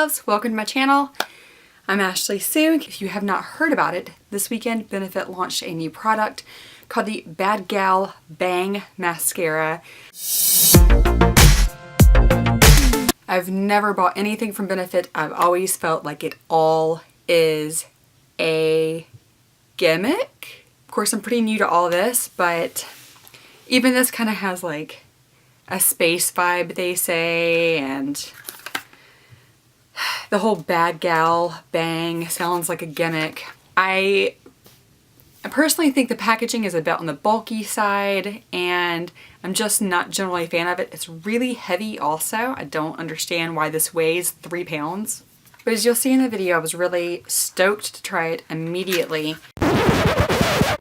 loves, welcome to my channel. I'm Ashley Sue. If you have not heard about it, this weekend Benefit launched a new product called the Bad Gal Bang Mascara. I've never bought anything from Benefit. I've always felt like it all is a gimmick. Of course, I'm pretty new to all this, but even this kind of has like a space vibe, they say, and the whole Bad Gal Bang sounds like a gimmick. I personally think the packaging is a bit on the bulky side, and I'm just not generally a fan of it. It's really heavy also. I don't understand why this weighs 3 pounds. But as you'll see in the video, I was really stoked to try it immediately.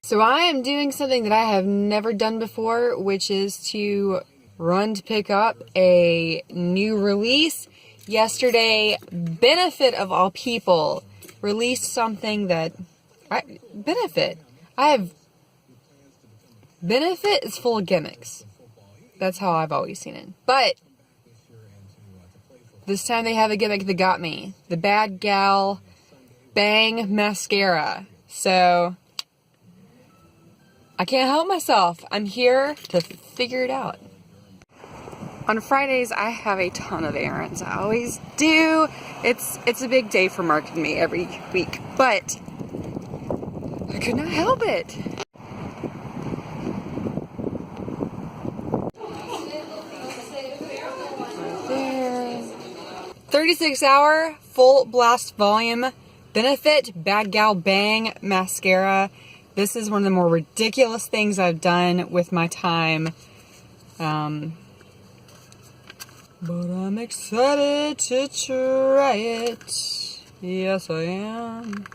So I am doing something that I have never done before, which is to run to pick up a new release. Yesterday, Benefit of all people released something that Benefit is full of gimmicks. That's how I've always seen it. But this time they have a gimmick that got me. The Bad Gal Bang Mascara. So I can't help myself. I'm here to figure it out. On Fridays, I have a ton of errands. I always do. It's a big day for Mark and me every week, but I could not help it. Right there. 36-hour full blast volume Benefit Bad Gal Bang Mascara. This is one of the more ridiculous things I've done with my time. But I'm excited to try it. Yes, I am.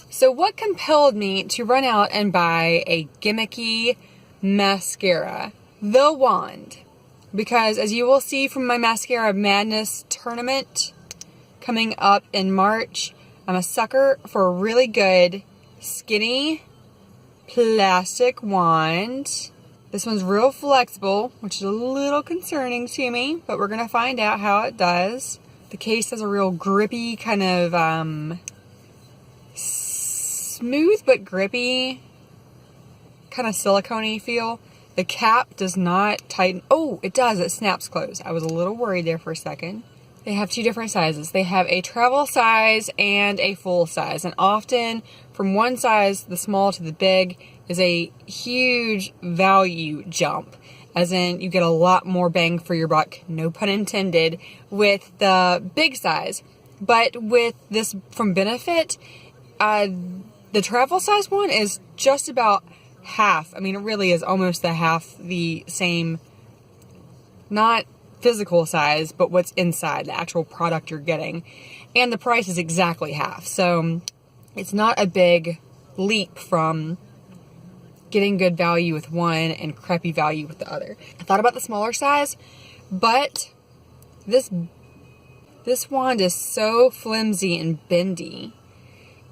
So what compelled me to run out and buy a gimmicky mascara? The wand. Because as you will see from my Mascara Madness tournament coming up in March, I'm a sucker for a really good, skinny, plastic wand. This one's real flexible, which is a little concerning to me, but we're going to find out how it does. The case has a real grippy kind of, smooth but grippy, kind of silicone-y feel. The cap does not tighten. Oh, it does. It snaps closed. I was a little worried there for a second. They have 2 different sizes. They have a travel size and a full size. And often, from one size, the small to the big, is a huge value jump. As in, you get a lot more bang for your buck, no pun intended, with the big size. But with this from Benefit, the travel size one is just about half. I mean, it really is almost the same, not physical size, but what's inside, the actual product you're getting. And the price is exactly half. So it's not a big leap from getting good value with one and crappy value with the other. I thought about the smaller size, but this wand is so flimsy and bendy.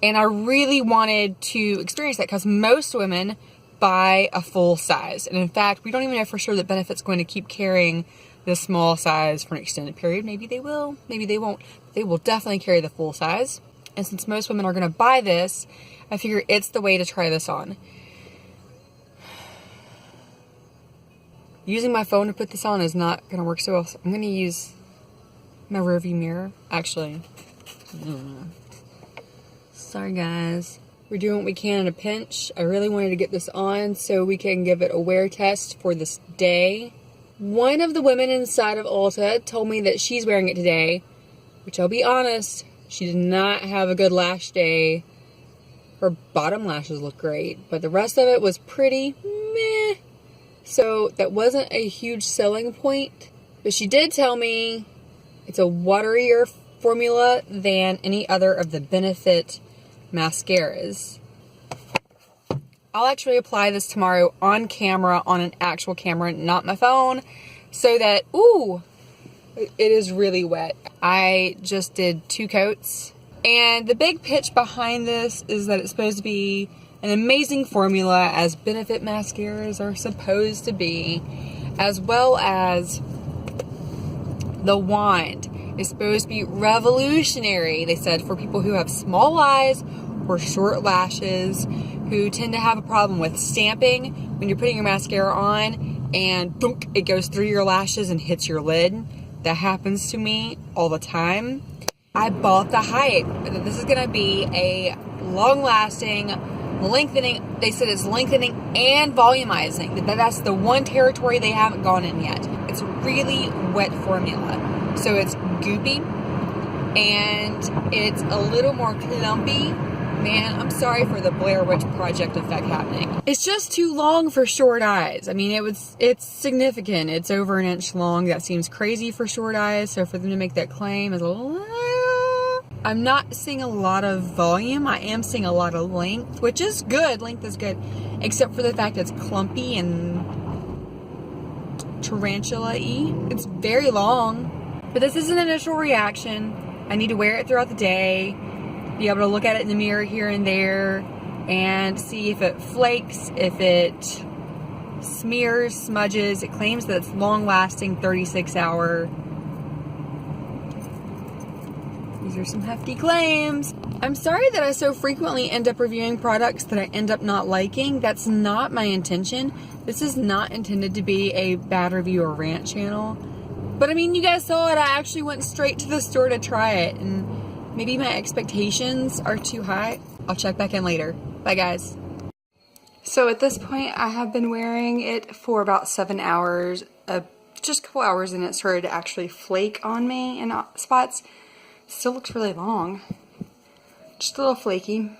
And I really wanted to experience that because most women buy a full size. And in fact, we don't even know for sure that Benefit's going to keep carrying this small size for an extended period. Maybe they will, maybe they won't. They will definitely carry the full size. And since most women are going to buy this, I figure it's the way to try this on. Using my phone to put this on is not going to work so well. So I'm going to use my rearview mirror. Actually, sorry guys. We're doing what we can in a pinch. I really wanted to get this on so we can give it a wear test for this day. One of the women inside of Ulta told me that she's wearing it today, which I'll be honest, she did not have a good lash day. Her bottom lashes look great, but the rest of it was pretty meh. So that wasn't a huge selling point, but she did tell me it's a waterier formula than any other of the Benefit mascaras. I'll actually apply this tomorrow on camera, on an actual camera, not my phone, so that, ooh, it is really wet. I just did 2 coats, and the big pitch behind this is that it's supposed to be an amazing formula, as Benefit mascaras are supposed to be, as well as the wand. is supposed to be revolutionary. They said for people who have small eyes or short lashes, who tend to have a problem with stamping when you're putting your mascara on and boom, it goes through your lashes and hits your lid. That happens to me all the time. I bought the hype that this is gonna be a long-lasting, lengthening. They said it's lengthening and volumizing. That's the one territory they haven't gone in yet. It's a really wet formula. So it's goopy and it's a little more clumpy. Man, I'm sorry for the Blair Witch Project effect happening. It's just too long for short eyes. I mean, it's significant. It's over an inch long. That seems crazy for short eyes. So for them to make that claim is a little... I'm not seeing a lot of volume. I am seeing a lot of length, which is good. Length is good. Except for the fact it's clumpy and tarantula-y. It's very long. But this is an initial reaction. I need to wear it throughout the day. Be able to look at it in the mirror here and there and see if it flakes, if it smears, smudges. It claims that it's long-lasting, 36-hour. These are some hefty claims. I'm sorry that I so frequently end up reviewing products that I end up not liking. That's not my intention. This is not intended to be a bad review or rant channel. But I mean, you guys saw it. I actually went straight to the store to try it, and maybe my expectations are too high. I'll check back in later. Bye, guys. So at this point, I have been wearing it for about 7 hours. Just a couple hours and it started to actually flake on me in spots. Still looks really long. Just a little flaky.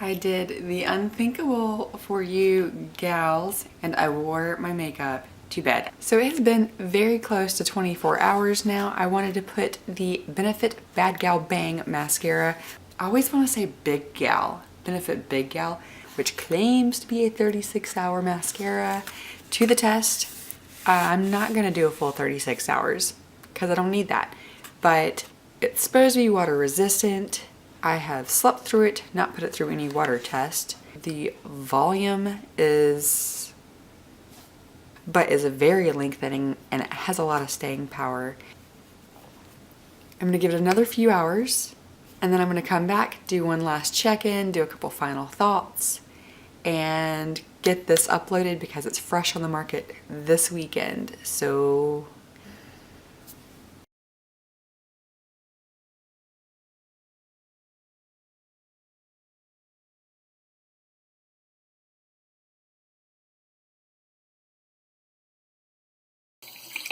I did the unthinkable for you gals, and I wore my makeup to bed. So it's been very close to 24 hours now. I wanted to put the Benefit Bad Gal Bang mascara. I always want to say Big Gal, Benefit Big Gal, which claims to be a 36-hour mascara, to the test. I'm not gonna do a full 36 hours because I don't need that, but it's supposed to be water resistant. I have slept through it, not put it through any water test. The volume is very lengthening and it has a lot of staying power. I'm gonna give it another few hours and then I'm gonna come back, do one last check-in, do a couple final thoughts, and get this uploaded because it's fresh on the market this weekend. So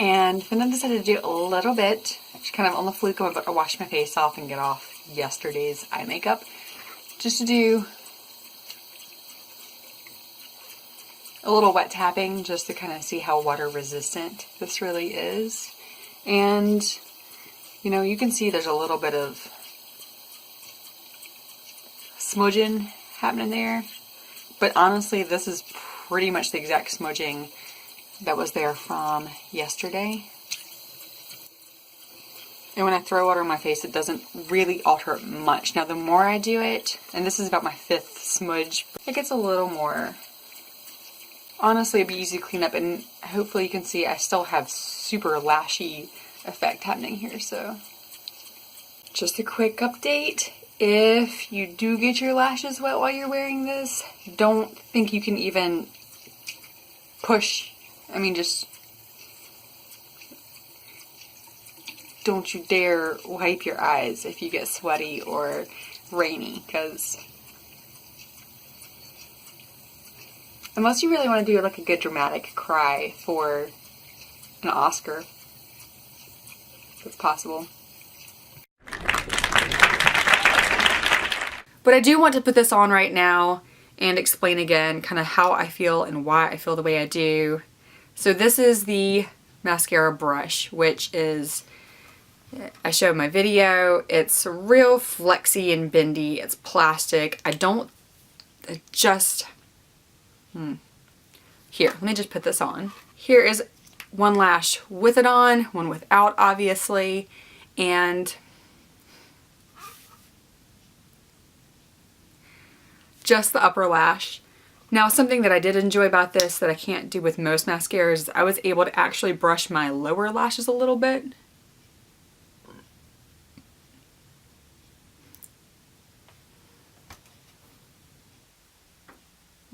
and then I decided to do a little bit, just kind of on the fluke. I'm about to wash my face off and get off yesterday's eye makeup, just to do a little wet tapping, just to kind of see how water resistant this really is. And you know, you can see there's a little bit of smudging happening there, but honestly this is pretty much the exact smudging that was there from yesterday. And when I throw water on my face, it doesn't really alter it much. Now the more I do it, and this is about my 5th smudge, it gets a little more. Honestly, it'd be easy to clean up, and hopefully you can see I still have super lashy effect happening here. So just a quick update. If you do get your lashes wet while you're wearing this, don't think you can even push. I mean, just don't you dare wipe your eyes if you get sweaty or rainy, because unless you really want to do like a good dramatic cry for an Oscar, it's possible. But I do want to put this on right now and explain again kind of how I feel and why I feel the way I do. So this is the mascara brush, which is, I showed my video, it's real flexy and bendy, it's plastic. Here, let me just put this on. Here is one lash with it on, one without, obviously, and just the upper lash. Now, something that I did enjoy about this that I can't do with most mascaras is I was able to actually brush my lower lashes a little bit.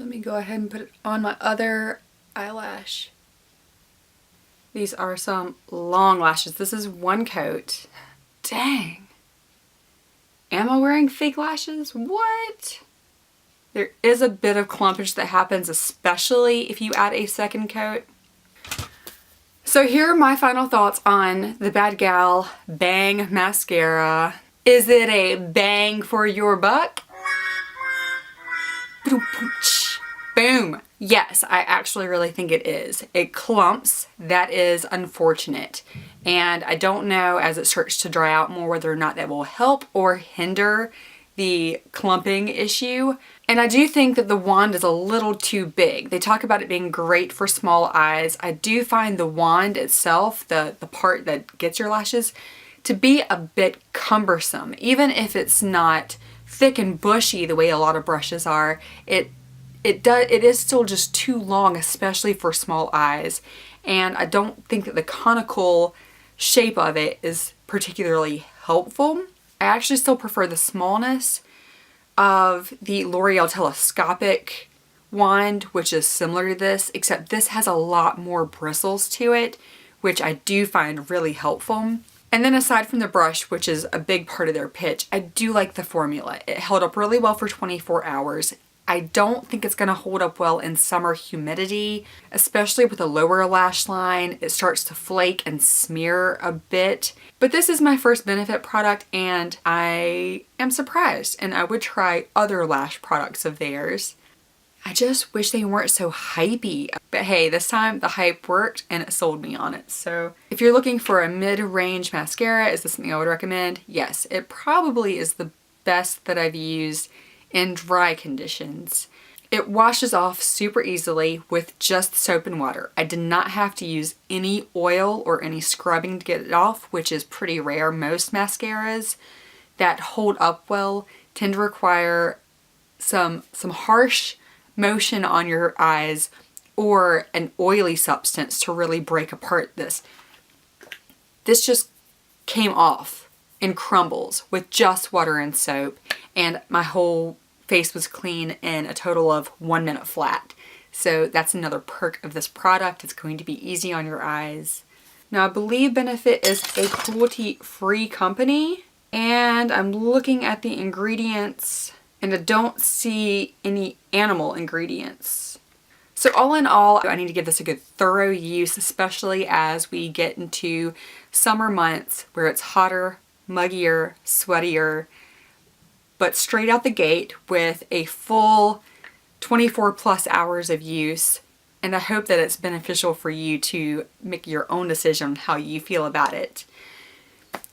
Let me go ahead and put it on my other eyelash. These are some long lashes. This is one coat. Dang. Am I wearing fake lashes? What? There is a bit of clumpage that happens, especially if you add a second coat. So here are my final thoughts on the Bad Gal Bang Mascara. Is it a bang for your buck? Boom. Yes, I actually really think it is. It clumps. That is unfortunate. And I don't know, as it starts to dry out more, whether or not that will help or hinder the clumping issue. And I do think that the wand is a little too big. They talk about it being great for small eyes. I do find the wand itself, the part that gets your lashes, to be a bit cumbersome. Even if it's not thick and bushy the way a lot of brushes are, it is still just too long, especially for small eyes. And I don't think that the conical shape of it is particularly helpful. I actually still prefer the smallness of the L'Oreal telescopic wand, which is similar to this, except this has a lot more bristles to it, which I do find really helpful. And then aside from the brush, which is a big part of their pitch, I do like the formula. It held up really well for 24 hours. I don't think it's going to hold up well in summer humidity, especially with a lower lash line. It starts to flake and smear a bit. But this is my first Benefit product and I am surprised, and I would try other lash products of theirs. I just wish they weren't so hypey. But hey, this time the hype worked and it sold me on it. So if you're looking for a mid-range mascara, is this something I would recommend? Yes, it probably is the best that I've used in dry conditions. It washes off super easily with just soap and water. I did not have to use any oil or any scrubbing to get it off, which is pretty rare. Most mascaras that hold up well tend to require some harsh motion on your eyes or an oily substance to really break apart this. This just came off in crumbles with just water and soap, and my whole face was clean in a total of 1 minute flat. So that's another perk of this product. It's going to be easy on your eyes. Now I believe Benefit is a cruelty-free company, and I'm looking at the ingredients and I don't see any animal ingredients. So all in all, I need to give this a good thorough use, especially as we get into summer months where it's hotter, muggier, sweatier, but straight out the gate with a full 24 plus hours of use. And I hope that it's beneficial for you to make your own decision on how you feel about it.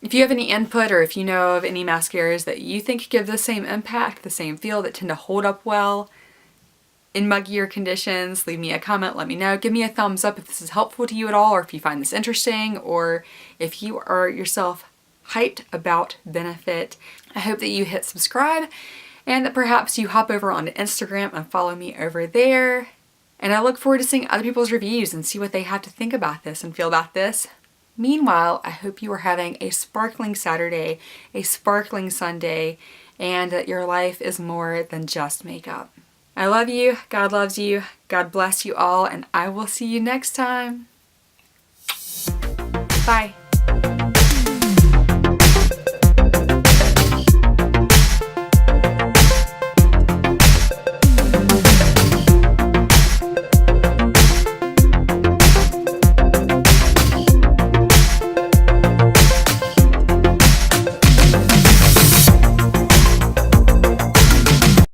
If you have any input, or if you know of any mascaras that you think give the same impact, the same feel, that tend to hold up well in muggier conditions, leave me a comment, let me know. Give me a thumbs up if this is helpful to you at all, or if you find this interesting, or if you are yourself hyped about Benefit. I hope that you hit subscribe and that perhaps you hop over onto Instagram and follow me over there. And I look forward to seeing other people's reviews and see what they have to think about this and feel about this. Meanwhile, I hope you are having a sparkling Saturday, a sparkling Sunday, and that your life is more than just makeup. I love you, God loves you, God bless you all, and I will see you next time. Bye.